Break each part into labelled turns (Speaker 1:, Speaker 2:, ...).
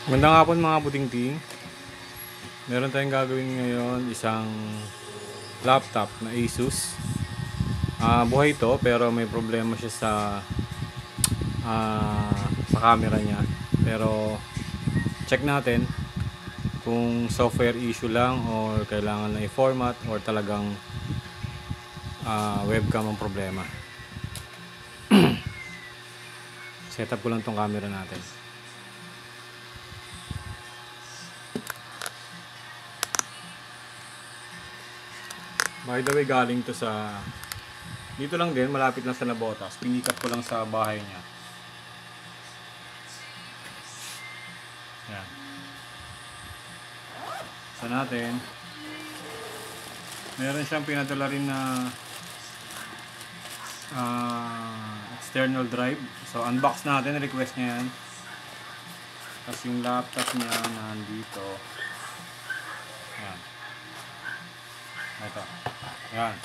Speaker 1: Magandang hapon mga butingting. Meron tayong gagawin ngayon, isang laptop na Asus. Buhay ito pero may problema siya sa camera niya. Pero check natin kung software issue lang or kailangan na i-format or talagang webcam ang problema. Setup ko lang tong camera natin. By the way, galing to sa dito lang din, malapit lang sa Nabotas. Pinikat ko lang sa bahay niya. Yan. Sa natin, meron siyang pinadala rin na external drive. So unbox natin, request niya yan. Kasi yung laptop niya nandito. Yan. Ito. Yan.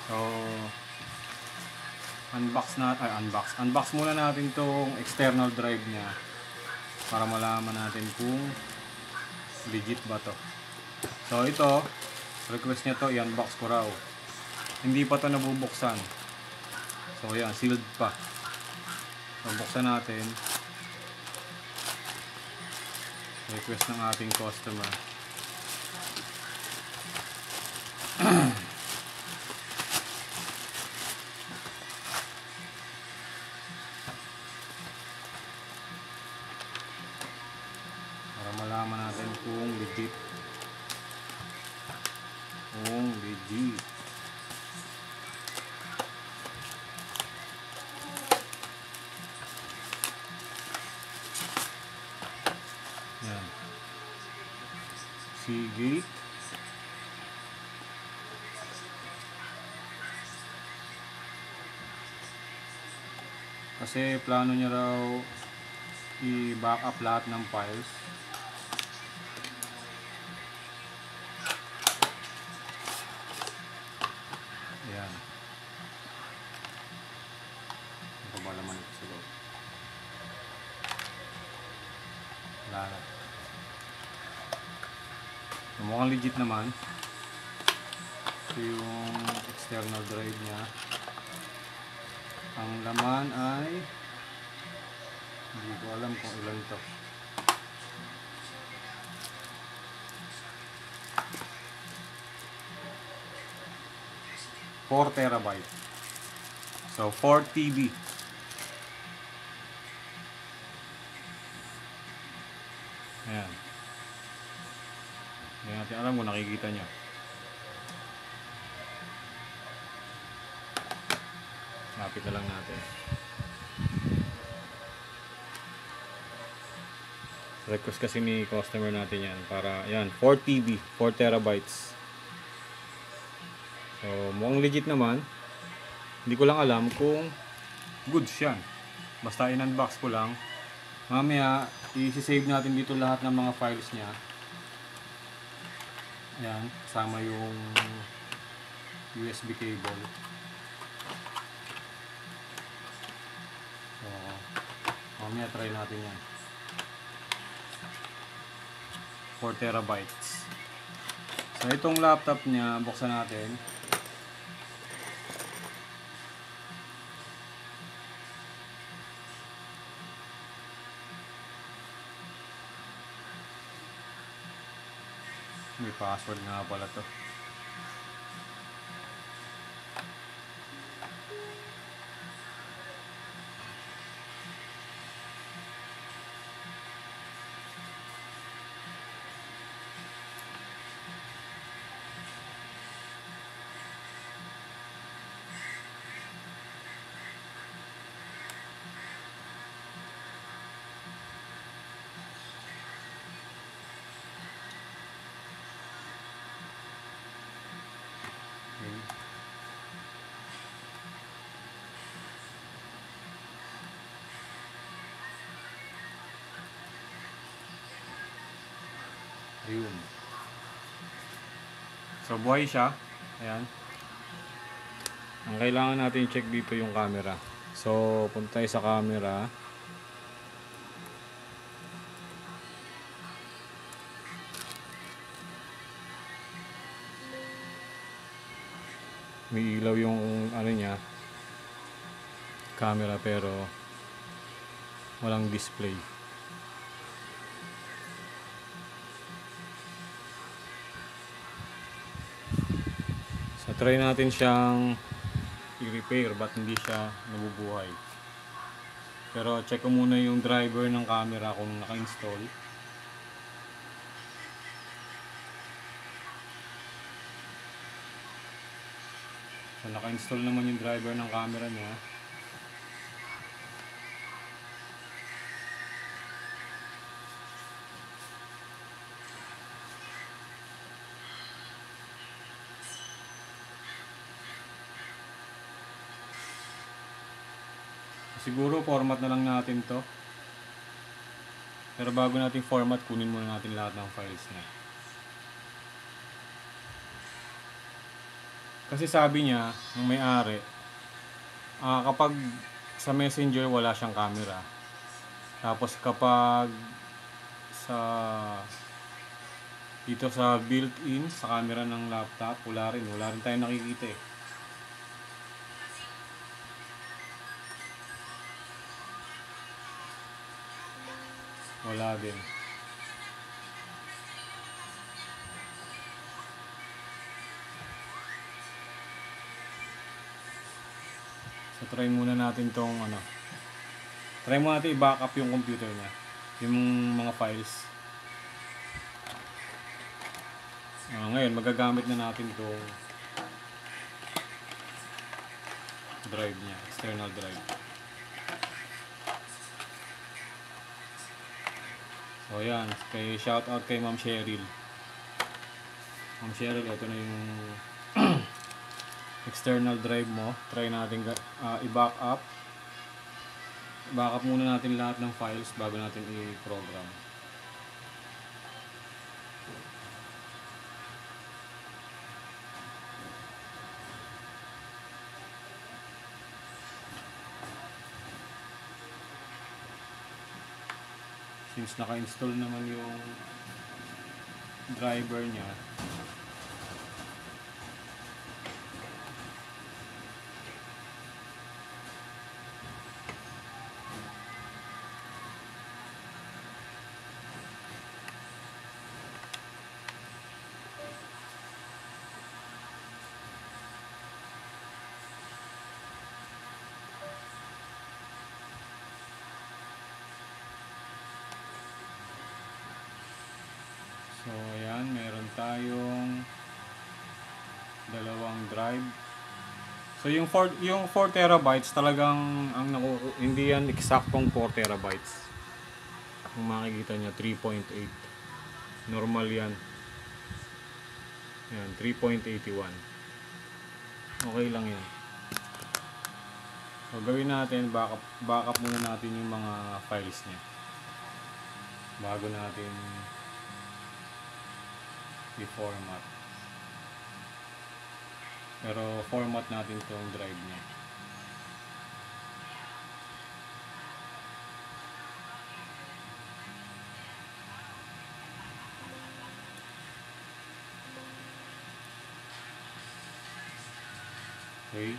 Speaker 1: So unbox muna natin tong external drive niya para malaman natin kung legit ba to. So ito, request niya to, i-unbox ko raw. Hindi pa to nabubuksan. So yan, sealed pa. So buksan natin. Request ng ating customer. Para malaman natin kung legit. Yan. Seagate. Kasi plano niya raw i-backup lahat ng files. Ayan. Ito ba naman ito sa loob? Wala na. So, mukhang legit naman. Ito yung external drive niya. Ang laman ay hindi ko alam kung ilan to. Four terabyte. So 4 TB. Ayan. Hindi natin alam kung nakikita nyo. Lapit na lang natin. Request kasi ni customer natin yan para yan 4 TB, 4 terabytes. So mukhang legit naman. Hindi ko lang alam kung goods yan. Basta in-unbox ko lang. Mamaya i-save natin dito lahat ng mga files niya. Ayan, kasama yung USB cable. So mamaya try natin yan. 4 terabytes. So itong laptop niya, buksan natin. May password nga pala to. Ayun. So buhay siya. Ayan. Ang kailangan natin check dito yung camera. So punta tayo sa camera. may ilaw yung ano niya, camera, pero walang display. So try natin siyang i-repair, ba't hindi siya nabubuhay. Pero check ko muna yung driver ng camera kung naka-install. So naka-install naman yung driver ng camera niya. Siguro format na lang natin to. Pero bago natin format, kunin muna natin lahat ng files niya. Kasi sabi niya, ng may-ari, kapag sa Messenger wala siyang camera. Tapos kapag sa dito sa built-in sa camera ng laptop, wala rin tayong nakikita eh. Wala din. So try muna natin tong try muna natin i-backup yung computer niya, yung mga files. Ngayon magagamit na natin tong drive niya, external drive. So yan, shout out kay Ma'am Cheryl. Ma'am Cheryl, ito na yung external drive mo. Try natin i-backup. Backup muna natin lahat ng files bago natin i-program. Since naka-install naman yung driver niya, so ayan, meron tayong dalawang drive. So yung 4 terabytes talagang hindi yan eksaktong 4 terabytes. Kung makikita niya 3.8. Normal yan. Yan, 3.81. Okay lang yan. So gawin natin, backup muna natin yung mga files niya bago natin i-format. Pero format natin tong drive niya. Okay.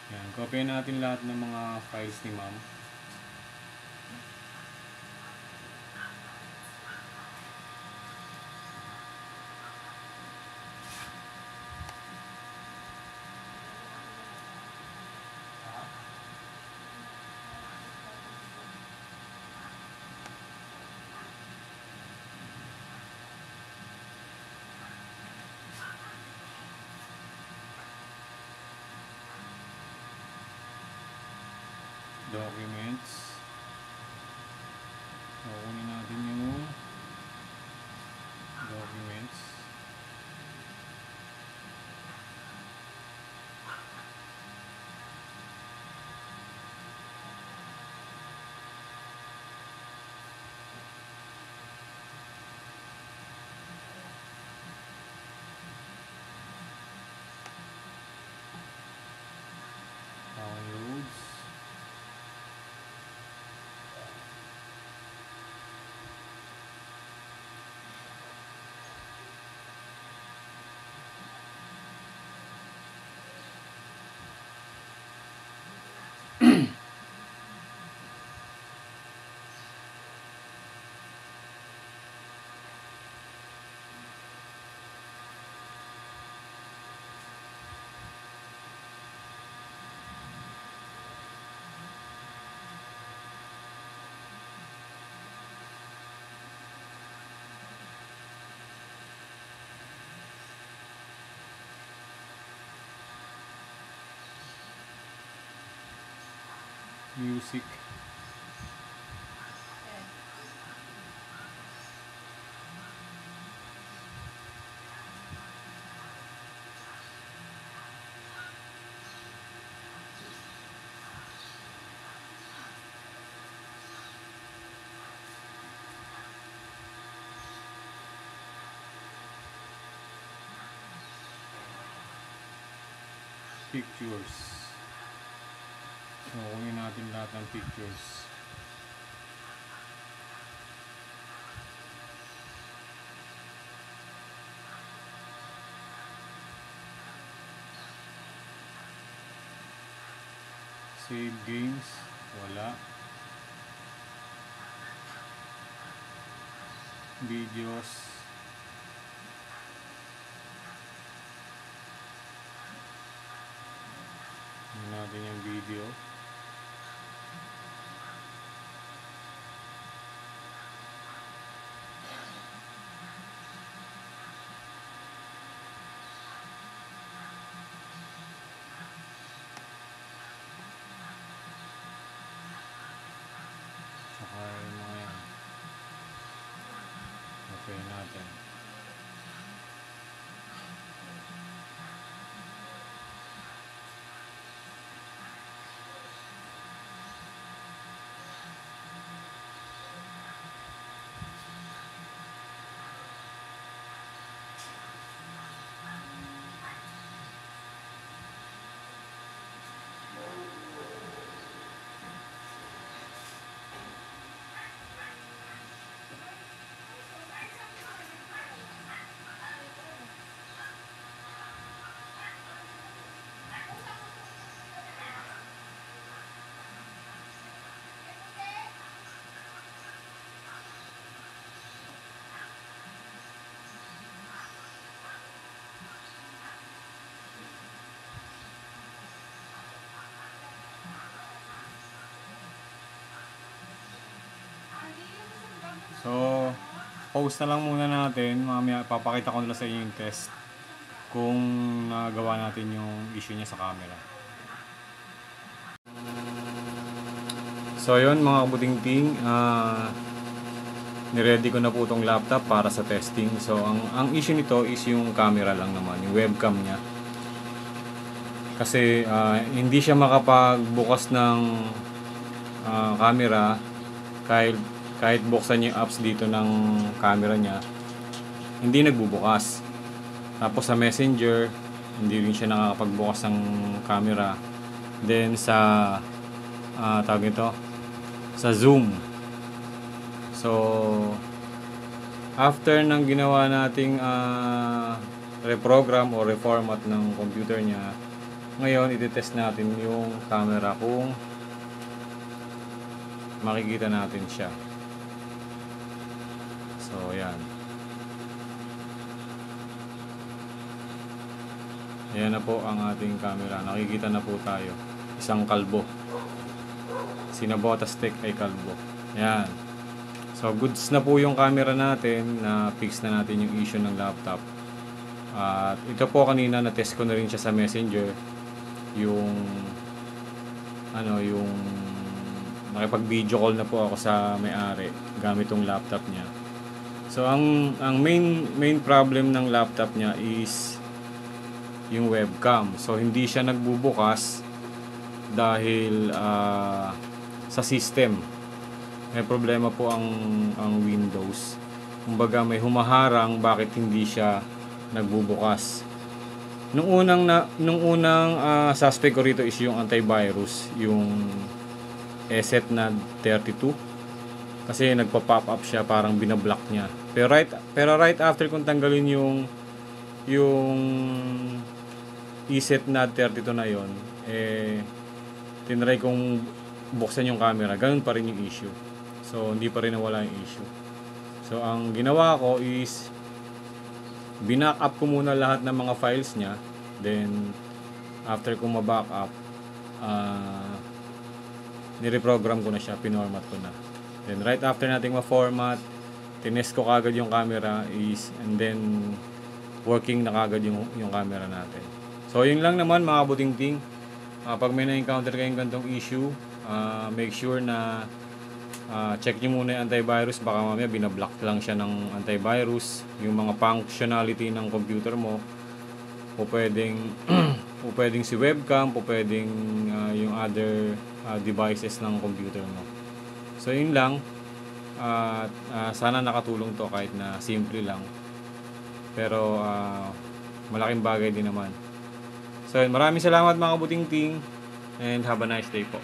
Speaker 1: Yan, copy natin lahat ng mga files ni Ma'am. Documents. So, kunin natin yung documents. Music. Pictures. So, kunin natin lahat ng pictures. Save games. Wala. Videos. Tingnan natin yung video. Saka yung mga yan. Okay natin. So, pause na lang muna natin. Mamaya papakita ko nila sa inyo yung test kung nagawa natin yung issue niya sa camera. So, yun mga kabutingting, niready ko na po itong laptop para sa testing. So, ang issue nito is yung camera lang naman, yung webcam niya. Kasi hindi siya makapagbukas ng camera kahit buksan yung apps dito ng camera niya, hindi nagbubukas. Tapos sa Messenger, hindi rin siya nakakapagbukas ng camera. Then sa tawag ito, sa Zoom. So after nang ginawa nating reprogram o reformat ng computer niya, ngayon i-test natin yung camera kung makikita natin siya. So, yan. Ayan na po ang ating camera. Nakikita na po tayo. Isang kalbo. Sinabotas Tech ay kalbo. Ayan. So, goods na po yung camera natin. Na fix na natin yung issue ng laptop. At ito po kanina na-test ko na rin siya sa Messenger. Yung nakipag-video call na po ako sa may-ari gamit tong laptop niya. So ang main problem ng laptop niya is yung webcam. So hindi siya nagbubukas dahil sa system. May problema po ang Windows. Kumbaga may humaharang bakit hindi siya nagbubukas. Nung unang suspect ko rito is yung antivirus, yung ESETNAD32. Kasi nagpa-pop up siya, parang binablock niya. Pero right after kung tanggalin yung ESETNAD32 na yon, tinry kong buksan yung camera, ganun pa rin yung issue. So hindi pa rin nawala yung issue. So ang ginawa ko is binack up ko muna lahat ng mga files niya. Then after ko ma-back up, nireprogram ko na siya, pinormat ko na. Then right after nating ma-format, tinest ko kagad yung camera and then working na kagad yung camera natin. So yun lang naman mga butingting. Pag may na-encounter kayong ganitong issue, make sure na check nyo muna yung antivirus. Baka mamaya binablock lang siya ng antivirus yung mga functionality ng computer mo, o pwedeng o pwedeng si webcam, o pwedeng yung other devices ng computer mo. So yun lang. Sana nakatulong to kahit na simple lang, pero malaking bagay din naman. So yun, maraming salamat mga kabuting ting, and have a nice day po.